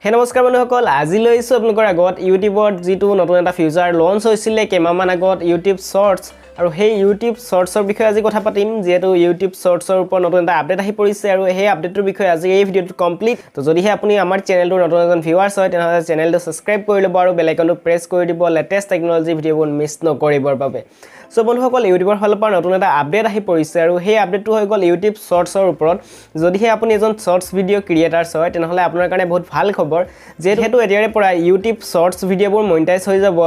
হে নমস্কাৰ বন্ধুসকল আজি লৈছো আপোনালোকৰ আগত ইউটিউবত যেটো নতুন এটা ফিচাৰ লঞ্চ হৈছিল কেইমাহমান আগত ইউটিউব শৰ্টস আৰু সেই ইউটিউব শৰ্টসৰ বিষয়ে আজি কথা পাতিম যেটো ইউটিউব শৰ্টসৰ ওপৰত নতুন এটা আপডেট আহি পৰিছে আৰু সেই আপডেটৰ বিষয়ে আজি এই ভিডিঅটো কমপ্লিট তো যদিহে আপুনি আমাৰ চেনেলটো নতুন এজন ভিউৱাৰ্ছ হয় তেনহলে চেনেলটো সাবস্ক্ৰাইব কৰি ল'ব আৰু বেল আইকনটো প্ৰেছ কৰি দিব লেটেষ্ট টেকনলজি ভিডিঅবোৰ মিছ নকৰিবৰ বাবে সো বন্ধুসকল ইউটিউবৰ ফালৰ পৰা নতুন এটা আপডেট আহি পৰিছে আৰু সেই আপডেটটো হৈ গল ইউটিউব শৰ্টসৰ ওপৰত যদিহে আপুনি এজন শৰ্টস ভিডিঅ ক্ৰিয়েটাৰছ হয় তেনহলে আপোনাৰ কাৰণে বহুত ভাল খবৰ যেহেতু এতিয়াৰে পৰা ইউটিউব শৰ্টস ভিডিঅবোৰ মনিটাইজ হৈ যাব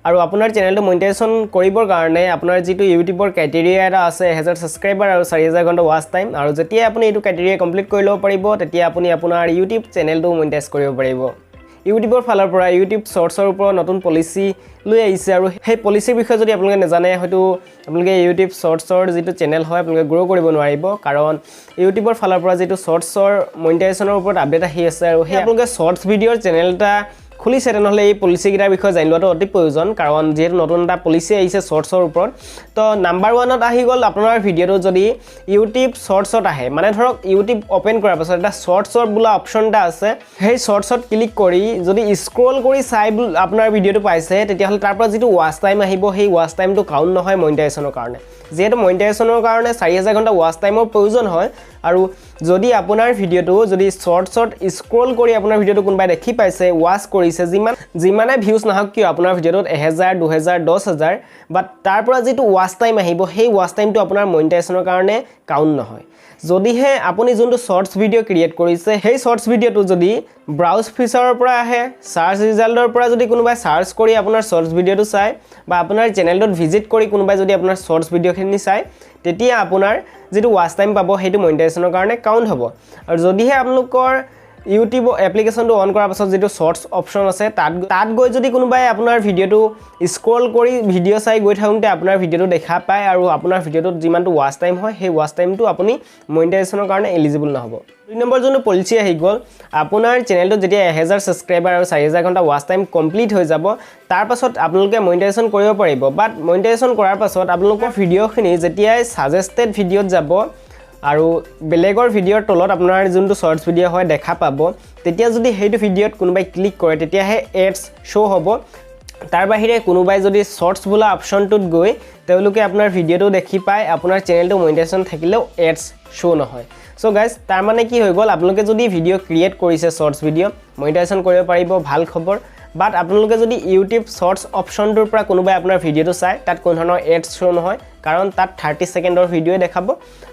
আৰু আপোনাৰ চেনেলটো মনিটাইজেশন কৰিবৰ কাৰণে আপোনাৰ যেটো ইউটিউবৰ ক্ৰাইটেৰিয়া এটা আছে 1000 সাবস্ক্ৰাইবাৰ আৰু 4000 ঘণ্টা ওয়াচ টাইম আৰু যেতিয়া আপুনি এইটো ক্ৰাইটেৰিয়া কমপ্লিট কৰি ল'ব পাৰিব তেতিয়া আপুনি আপোনাৰ ইউটিউব চেনেলটো মনিটাইজ কৰিব পাৰিব ইউটিউবৰ ফালৰ পৰা ইউটিউব শৰ্টসৰ ওপৰত নতুন পলিচি লৈ আহিছে আৰু সেই পলিচিৰ বিষয়ে যদি আপোনালোকে নাজানে হয়তো আপোনালোকে ইউটিউব শৰ্টসৰ যেটো চেনেল হয় আপোনালোকে গ্ৰো কৰিব নোৱাৰিব কাৰণ ইউটিউবৰ ফালৰ পৰা যেটো শৰ্টসৰ মনিটাইজেশনৰ ওপৰত আপডেট আহি আছে আৰু সেই আপোনালোকে শৰ্টস ভিডিঅ'ৰ চেনেলটা খুলিছে তেনেহলে এই পলিচি গিটাৰ বিষয়ে জানিলোৱাটো অতি প্ৰয়োজন কাৰণ যেহেতু নতুন এটা পলিচি আহিছে শৰ্টসৰ ওপৰত তো নাম্বাৰ 1ত আহি গল আপোনাৰ ভিডিঅটো যদি ইউটিউব শৰ্টসত আহে মানে ধৰক ইউটিউব ওপেন কৰাৰ পাছত এটা শৰ্টসৰ বোলা অপচন এটা আছে সেই শৰ্টসত ক্লিক কৰি যদি স্ক্ৰল কৰি চাই আপোনাৰ ভিডিঅটো পাইছে তেতিয়া হলে তাৰ পৰা যেটো ওয়াচ টাইম আহিব সেই ওয়াচ টাইমটো কাউন্ট নহয় মনিটাইজেশনৰ কাৰণে যেহেতু মনিটাইজেশনৰ কাৰণে 4000 ঘণ্টা ওয়াচ টাইমৰ প্ৰয়োজন হয় আৰু যদি আপোনাৰ ভিডিঅটো যদি শৰ্টসত স্ক্ৰল কৰি আপোনাৰ ভিডিঅটো কোনবাই দেখি পাইছে ওয়াচ কৰিছে যিমানে ভিউজ নাহক কিয় আপোনাৰ ভিডিঅটোত 1000 2000 10000 বাট তাৰ পৰা যেটো ওয়াচ টাইম আহিব সেই ওয়াচ টাইমটো আপোনাৰ মনিটাইজেশনৰ কাৰণে কাউন্ট নহয় যদিহে আপুনি যোনটো শৰ্টস ভিডিঅ ক্ৰিয়েট কৰিছে সেই শৰ্টস ভিডিঅটো যদি ব্ৰাউজ ফিচাৰৰ পৰা আহে সাৰ্চ ৰিজাল্টৰ পৰা যদি কোনোবাই সাৰ্চ কৰি আপোনাৰ শৰ্টস ভিডিঅটো চাই বা আপোনাৰ চেনেলটোত ভিজিট কৰি কোনোবাই যদি আপোনাৰ শৰ্টস ভিডিঅখিনি চাই তেতিয়া আপোনাৰ যেটো ওয়াচ টাইম পাব হেতু মনিটাইজেশনৰ কাৰণে কাউন্ট হ'ব আৰু যদিহে আপোনালোকৰ ইউটিউব এপ্লিকেশনটো অন কৰাৰ পাছত যেটো শৰ্টস অপচন আছে তাত গৈ যদি কোনোবাই আপোনাৰ ভিডিঅটো স্ক্ৰল কৰি ভিডিঅ চাই গৈ থাকুতে আপোনাৰ ভিডিঅটো দেখা পায় আৰু আপোনাৰ ভিডিঅটোত যিমানটো ওয়াচ টাইম হয় সেই ওয়াচ টাইমটো আপুনি মনিটাইজেশনৰ কাৰণে এলিজিবল নহব দুই নম্বৰ যোনটো পলিচি আহি গল আপোনাৰ চেনেলটো যেতিয়া 1000 সাবস্ক্ৰাইবাৰ আৰু 4000 ঘণ্টা ওয়াচ টাইম কমপ্লিট হৈ যাব তাৰ পাছত আপোনালোকে মনিটাইজেশন কৰিব পাৰিব বাট মনিটাইজেশন কৰাৰ পাছত আপোনালোকৰ ভিডিঅখিনি যেতিয়া সাজেষ্টেড ভিডিঅত যাব আৰু বেলেগৰ ভিডিঅৰ তলত আপোনাৰ যোনটো শৰ্টস ভিডিঅ হয় দেখা পাব তেতিয়া যদি হেইটো ভিডিঅত কোনোবাই ক্লিক কৰে তেতিয়া হে এডস শো হ'ব তাৰ বাহিৰে কোনোবাই যদি শৰ্টস বোলা অপচনটোত গৈ তেওঁলোকে আপোনাৰ ভিডিঅটো দেখি পায় আপোনাৰ চেনেলটো মনিটাইজেশন থাকিলেও এডস শো নহয় সো গাইস তাৰ মানে কি হৈ গল আপোনালোকে যদি ভিডিঅ ক্ৰিয়েট কৰিছে শৰ্টস ভিডিঅ মনিটাইজেশন কৰিব পাৰিব ভাল খবৰ বাট আপোনালোকে যদি ইউটিউব শৰ্টস অপচনটোৰ পৰা কোনোবাই আপোনাৰ ভিডিঅটো চাই তাত কোন ধৰণৰ এডস শো নহয় কাৰণ তাত 30 সেকেন্ডৰ ভিডিঅ দেখাব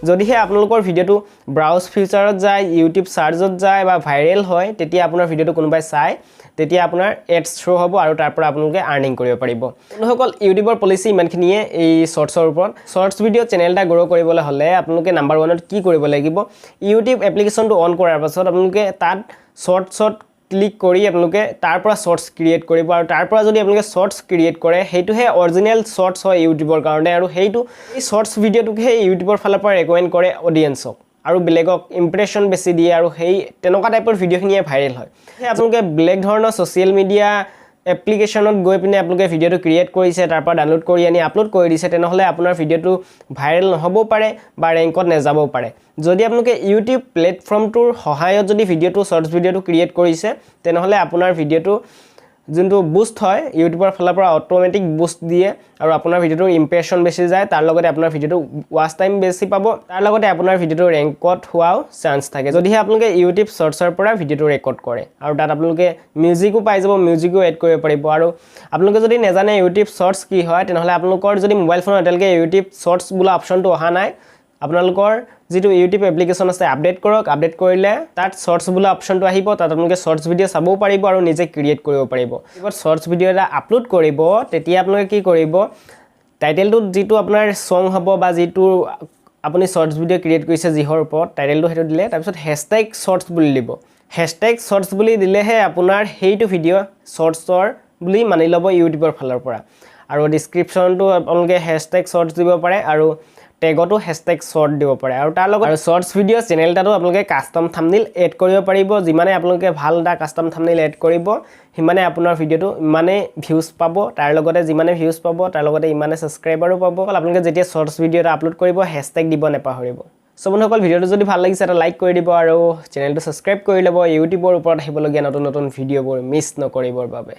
যদিহে আপোনালোকৰ ভিডিঅটো ব্ৰাউজ ফিচাৰত যায় ইউটিউব সাৰ্চত যায় বা ভাইৰেল হয় তেতিয়া আপোনাৰ ভিডিঅটো কোনোবাই চাই তেতিয়া আপোনাৰ এডস শো হ'ব আৰু তাৰ পৰা আপোনালোকে আৰ্নিং কৰিব পাৰিব বন্ধুসকল ইউটিউবৰ পলিচি ইমানখিনিয়ে এই শৰ্টসৰ ওপৰত শৰ্টস ভিডিঅ চেনেলটা গ্ৰো কৰিবলৈ হলে আপোনালোকে নাম্বাৰ 1ত কি কৰিব লাগিব ইউটিউব এপ্লিকেশনটো অন কৰাৰ পাছত আপোনালোকে তাত শৰ্টসত ক্লিক কৰি আপোনালোকে তাৰ পৰা শৰ্টস ক্ৰিয়েট কৰিব আৰু তাৰ পৰা যদি আপোনালোকে শৰ্টস ক্ৰিয়েট কৰে হেইটোহে অৰিজিনাল শৰ্টস হয় ইউটিউবৰ কাৰণে আৰু হেইটো এই শৰ্টস ভিডিঅটোকে ইউটিউবৰ ফালৰ পৰা ৰেকমেণ্ড কৰে অডিয়েন্সক আৰু বেলেগক ইমপ্ৰেছন বেছি দিয়ে আৰু হেই তেনেকুৱা টাইপৰ ভিডিঅখিনিয়ে ভাইৰেল হয় হে আপোনালোকে ব্লেক ধৰণৰ সোশ্যাল মিডিয়া এপ্লিকেশনত গৈ পিনে আপোনালোকে ভিডিঅটো ক্ৰিয়েট কৰিছে তাৰ পৰা ডাউনলোড কৰি আনি আপলোড কৰি দিছে তেনেহলে আপোনাৰ ভিডিঅটো ভাইৰেল নহব পাৰে বা ৰেংকত নেযাব পাৰে যদি আপোনালোকে ইউটিউব প্লেটফৰ্মটোৰ সহায়ত যদি ভিডিঅটো শৰ্টস ভিডিঅটো ক্ৰিয়েট কৰিছে তেনেহলে আপোনাৰ ভিডিঅটো যোনটো বুষ্ট হয় ইউটিউবৰ ফালৰ পৰা অটোমেটিক বুষ্ট দিয়ে আৰু আপোনাৰ ভিডিঅটোৰ ইমপ্ৰেছন বেছি যায় তাৰ লগতে আপোনাৰ ভিডিঅটো ওয়াচ টাইম বেছি পাব তাৰ লগতে আপোনাৰ ভিডিঅটো ৰেংকত হোৱাও চান্স থাকে যদিহে আপোনালোকে ইউটিউব শৰ্টসৰ পৰা ভিডিঅটো ৰেকৰ্ড কৰে আৰু তাত আপোনালোকে মিউজিকো পাই যাব মিউজিকো এড কৰিব পাৰিব আৰু আপোনালোকে যদি নেজানে ইউটিউব শৰ্টস কি হয় তেনেহলে আপোনালোকৰ যদি মোবাইল ফোনত এতিয়ালৈকে ইউটিউব শৰ্টস বোলা অপচনটো অহা নাই আপোনালোকৰ যেটো ইউটিউব এপ্লিকেশন আছে আপডেট কৰক আপডেট কৰিলে তাত শৰ্টস বোলা অপচনটো আহিব তাত আপোনালোকে শৰ্টস ভিডিঅ চাবও পাৰিব আৰু নিজে ক্ৰিয়েট কৰিব পাৰিব এবাৰ শৰ্টস ভিডিঅ এটা আপলোড কৰিব তেতিয়া আপোনালোকে কি কৰিব টাইটেলটো যেটো আপোনাৰ সং হ'ব বা যেটো আপুনি শৰ্টস ভিডিঅ ক্ৰিয়েট কৰিছে জিহৰ ওপৰত টাইটেলটো হেতু দিলে তাৰ পিছত #শৰ্টস বুলি দিব #শৰ্টস বুলি দিলেহে আপোনাৰ হেইটো ভিডিঅ শৰ্টসৰ বুলি মানি ল'ব ইউটিউবৰ ফালৰ পৰা আৰু ডেসক্ৰিপচনটো আপোনালোকে #শৰ্টস দিব পাৰে আৰু টেগটো #শৰ্ট দিব পাৰে আৰু তাৰ লগত শৰ্টস ভিডিঅ চেনেলটাটো আপোনালোকে কাস্টম থাম্বনেইল এড কৰিব পাৰিব যিমানে আপোনালোকে ভাল এটা কাস্টম থাম্বনেইল এড কৰিব হিমানে আপোনাৰ ভিডিঅটো মানে ভিউজ পাব তাৰ লগতে যিমানে ভিউজ পাব তাৰ লগতে ইমানে সাবস্ক্ৰাইবাৰো পাব আপোনালোকে যেতিয়া শৰ্টস ভিডিঅ এটা আপলোড কৰিব # দিব নেপাহৰিব সো বন্ধুসকল ভিডিওটো যদি ভাল লাগিছে এটা লাইক কৰি দিব আৰু চেনেলটো সাবস্ক্ৰাইব কৰি ল'ব ইউটিউবৰ ওপৰত আহিবলগীয়া নতুন নতুন ভিডিঅ'বোৰ মিছ নকৰিবৰ বাবে